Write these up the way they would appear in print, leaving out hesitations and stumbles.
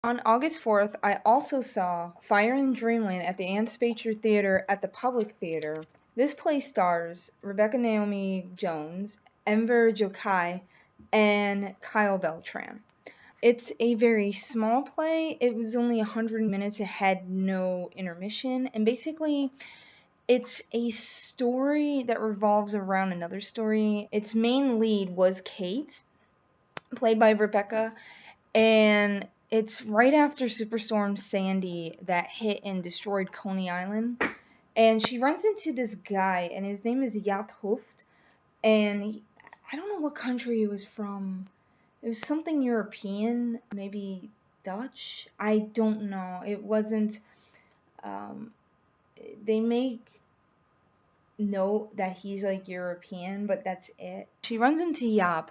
On August 4th, I also saw Fire in Dreamland at the Antipater Theater at the Public Theater. This play stars Rebecca Naomi Jones, Enver Jokai, and Kyle Beltran. It's a very small play. It was only 100 minutes. It had no intermission. And basically, it's a story that revolves around another story. Its main lead was Kate, played by Rebecca, and it's right after Superstorm Sandy that hit and destroyed Coney Island. And she runs into this guy, and his name is Yat Hoofd. And I don't know what country he was from. It was something European, maybe Dutch. I don't know. It wasn't. Um, they make note that he's like European, but that's it. She runs into Yap.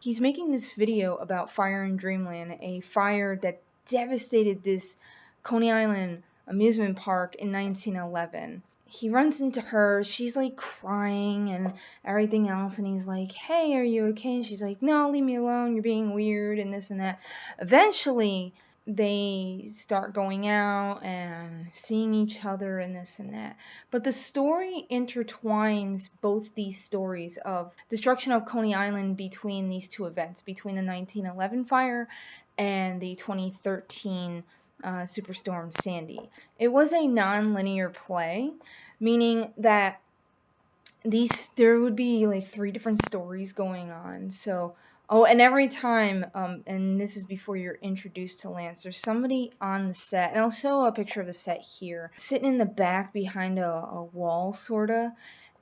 He's making this video about fire in Dreamland, a fire that devastated this Coney Island amusement park in 1911. He runs into her, she's like crying and everything else, and he's like, hey, are you okay? And she's like, no, leave me alone, you're being weird, and this and that. Eventually, they start going out and seeing each other and this and that. But the story intertwines both these stories of destruction of Coney Island between these two events, between the 1911 fire and the 2013 Superstorm Sandy. It was a non-linear play, meaning that there would be like 3 different stories going on. So and every time, and this is before you're introduced to Lance, there's somebody on the set, and I'll show a picture of the set here, sitting in the back behind a wall, sorta,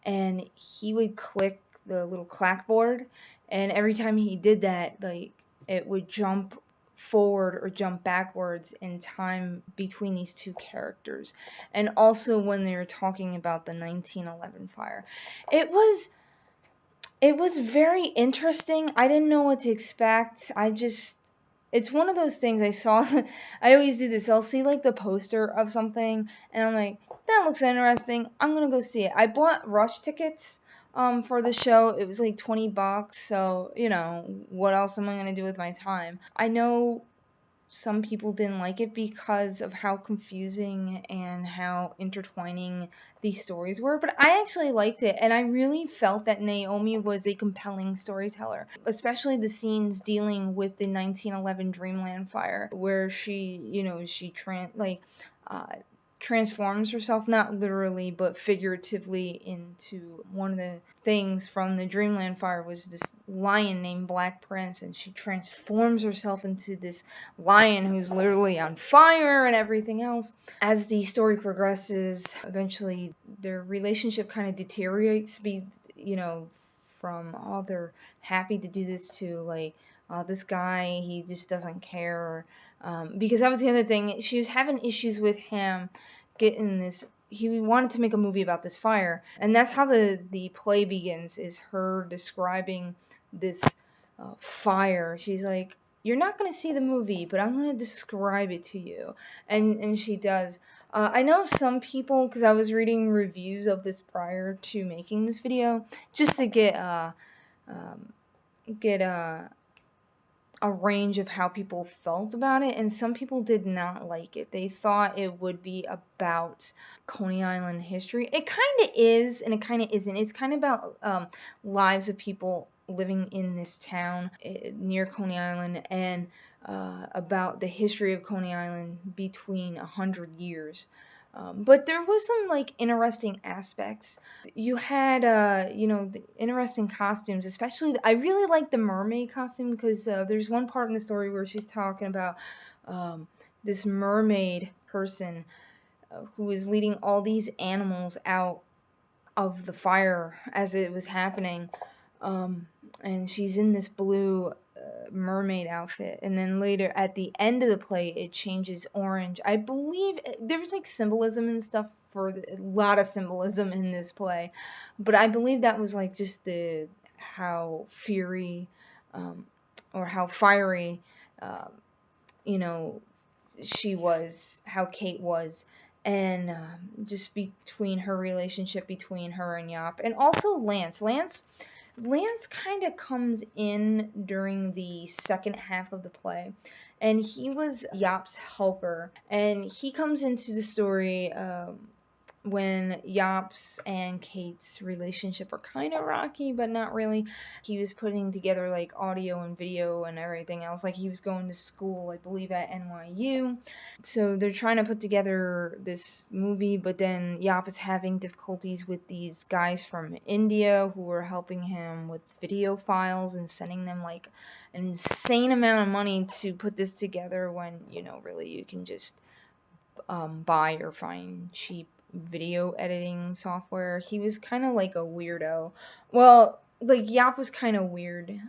and he would click the little clackboard, and every time he did that, like, it would jump forward or jump backwards in time between these two characters. And also when they were talking about the 1911 fire. It was very interesting. I didn't know what to expect. It's one of those things I saw. I always do this. I'll see like the poster of something and I'm like, that looks interesting. I'm going to go see it. I bought rush tickets for the show. It was like $20. So, what else am I going to do with my time? I know some people didn't like it because of how confusing and how intertwining these stories were, but I actually liked it, and I really felt that Naomi was a compelling storyteller, especially the scenes dealing with the 1911 Dreamland fire, where she transforms herself, not literally but figuratively, into one of the things from the Dreamland fire was this lion named Black Prince, and she transforms herself into this lion who's literally on fire and everything else. As the story progresses, eventually their relationship kind of deteriorates, from, oh, they're happy to do this, to like, this guy, he just doesn't care. Because that was the other thing. She was having issues with him getting this. He wanted to make a movie about this fire, and that's how the play begins, is her describing this fire. She's like, you're not going to see the movie, but I'm going to describe it to you. And she does. I know some people, because I was reading reviews of this prior to making this video, just to get a range of how people felt about it, and some people did not like it. They thought it would be about Coney Island history. It kind of is, and it kind of isn't. It's kind of about lives of people living in this town near Coney Island, and about the history of Coney Island between 100 years. But there was some like interesting aspects. You had the interesting costumes, especially I really like the mermaid costume, because there's one part in the story where she's talking about this mermaid person who is leading all these animals out of the fire as it was happening, and she's in this blue mermaid outfit, and then later at the end of the play it changes orange. I believe there's like symbolism and stuff, for a lot of symbolism in this play, but I believe that was like just how fiery, or how fiery, she was, how Kate was, and just between her relationship between her and Yop, and also Lance. Lance kind of comes in during the second half of the play, and he was Yap's helper, and he comes into the story when Yap's and Kate's relationship are kind of rocky, but not really. He was putting together like audio and video and everything else. Like he was going to school, I believe, at NYU. So they're trying to put together this movie, but then Yap is having difficulties with these guys from India who are helping him with video files and sending them like an insane amount of money to put this together when, really you can just buy or find cheap video editing software. He was kind of like a weirdo. Well, like Yap was kind of weird.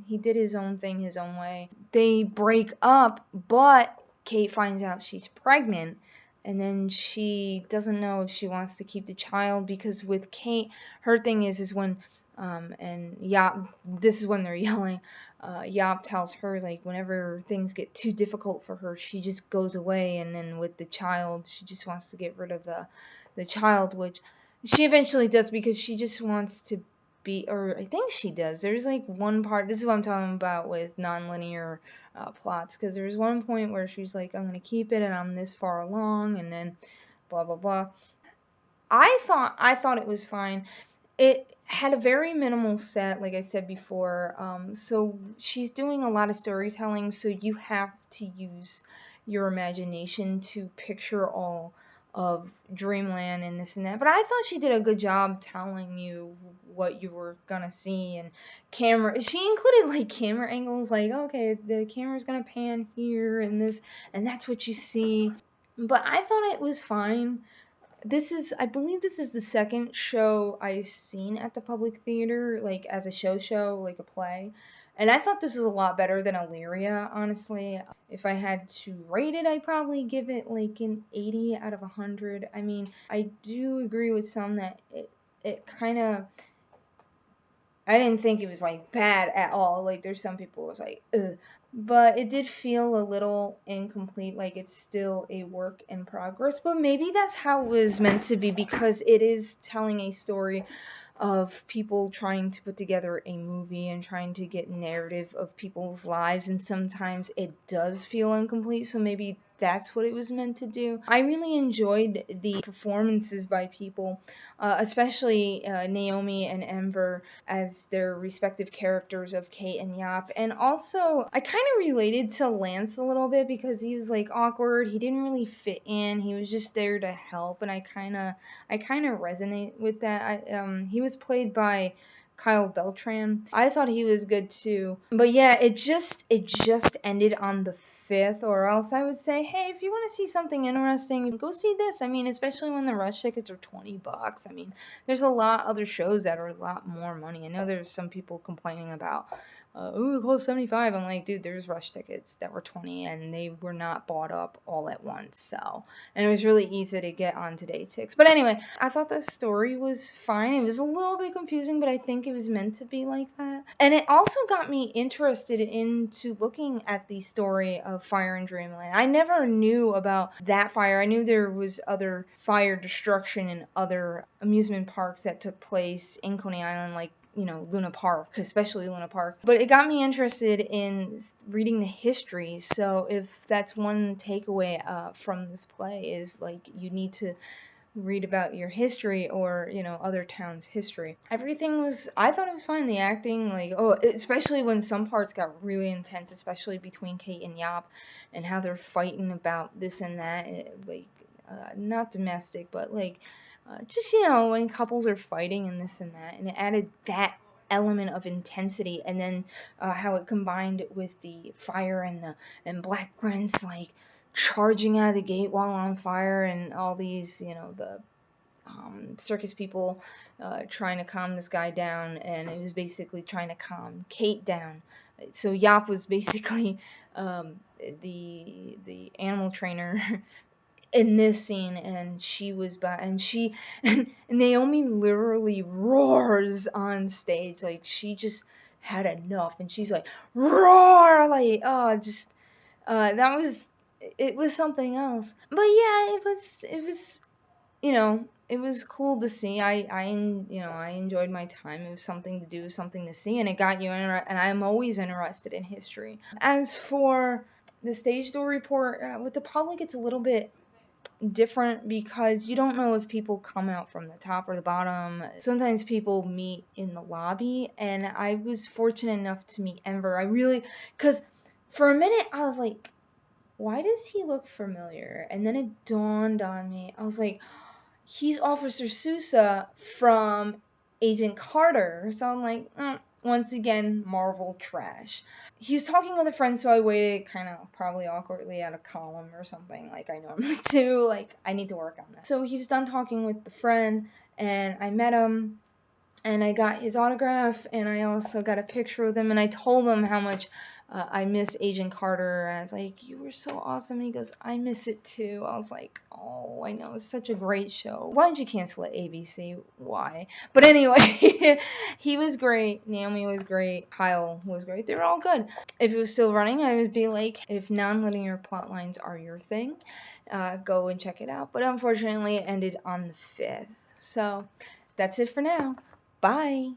He did his own thing his own way. They break up, but Kate finds out she's pregnant, and then she doesn't know if she wants to keep the child, because with Kate, her thing is when and Yap, this is when they're yelling. Yap tells her, like, whenever things get too difficult for her, she just goes away. And then with the child, she just wants to get rid of the child, which she eventually does because she just wants to be, or I think she does. There's like one part, this is what I'm talking about with nonlinear plots, because there's one point where she's like, I'm going to keep it and I'm this far along, and then blah, blah, blah. I thought it was fine. It had a very minimal set, like I said before. So she's doing a lot of storytelling, so you have to use your imagination to picture all of Dreamland and this and that. But I thought she did a good job telling you what you were gonna see, and camera. She included like camera angles, like, okay, the camera's gonna pan here and this, and that's what you see. But I thought it was fine. I believe this is the second show I've seen at the public theater, like as a show, like a play. And I thought this was a lot better than Illyria, honestly. If I had to rate it, I'd probably give it like an 80 out of 100. I mean, I do agree with some that it kind of, I didn't think it was like bad at all. Like there's some people who was like, ugh. But it did feel a little incomplete, like it's still a work in progress. But maybe that's how it was meant to be, because it is telling a story of people trying to put together a movie and trying to get narrative of people's lives, and sometimes it does feel incomplete, so maybe that's what it was meant to do. I really enjoyed the performances by people, especially Naomi and Ember as their respective characters of Kate and Yap. And also, I kind of related to Lance a little bit because he was like awkward. He didn't really fit in. He was just there to help, and I kind of resonate with that. He was played by Kyle Beltran. I thought he was good too. But yeah, it just ended on the 5th, or else I would say, hey, if you want to see something interesting, go see this. I mean, especially when the rush tickets are $20. I mean, there's a lot other shows that are a lot more money. I know there's some people complaining about, it costs $75. I'm like, dude, there's rush tickets that were $20 and they were not bought up all at once. So, and it was really easy to get on today ticks. But anyway, I thought the story was fine. It was a little bit confusing, but I think it was meant to be like that. And it also got me interested into looking at the story of Fire in Dreamland. I never knew about that fire. I knew there was other fire destruction in other amusement parks that took place in Coney Island, like Luna Park, especially Luna Park. But it got me interested in reading the history. So if that's one takeaway from this play, is like you need to read about your history, or other towns' history. I thought it was fine. The acting, like, especially when some parts got really intense, especially between Kate and Yap, and how they're fighting about this and that, not domestic, but like just when couples are fighting and this and that, and it added that element of intensity. And then how it combined with the fire and Black Prince like charging out of the gate while on fire, and all these the circus people trying to calm this guy down, and it was basically trying to calm Kate down. So Yap was basically the animal trainer in this scene, and she was and Naomi literally roars on stage, like she just had enough, and she's like, roar, like, just that was, it was something else. But yeah, it was it was cool to see. I enjoyed my time. It was something to do, something to see, and it got you and I'm always interested in history. As for the stage door report, with the public, it's a little bit different because you don't know if people come out from the top or the bottom. Sometimes people meet in the lobby, and I was fortunate enough to meet Enver. Because for a minute I was like, why does he look familiar? And then it dawned on me. I was like, he's Officer Sousa from Agent Carter. So I'm like, once again, Marvel trash. He was talking with a friend, so I waited kind of probably awkwardly at a column or something like I normally do. Like, I need to work on that. So he was done talking with the friend, and I met him, and I got his autograph, and I also got a picture with him, and I told him how much I miss Agent Carter. I was like, you were so awesome. And he goes, I miss it too. I was like, oh, I know, it's such a great show. Why did you cancel it, ABC? Why? But anyway, he was great. Naomi was great. Kyle was great. They were all good. If it was still running, I would be like, if non-linear plot lines are your thing, go and check it out. But unfortunately, it ended on the 5th. So that's it for now. Bye.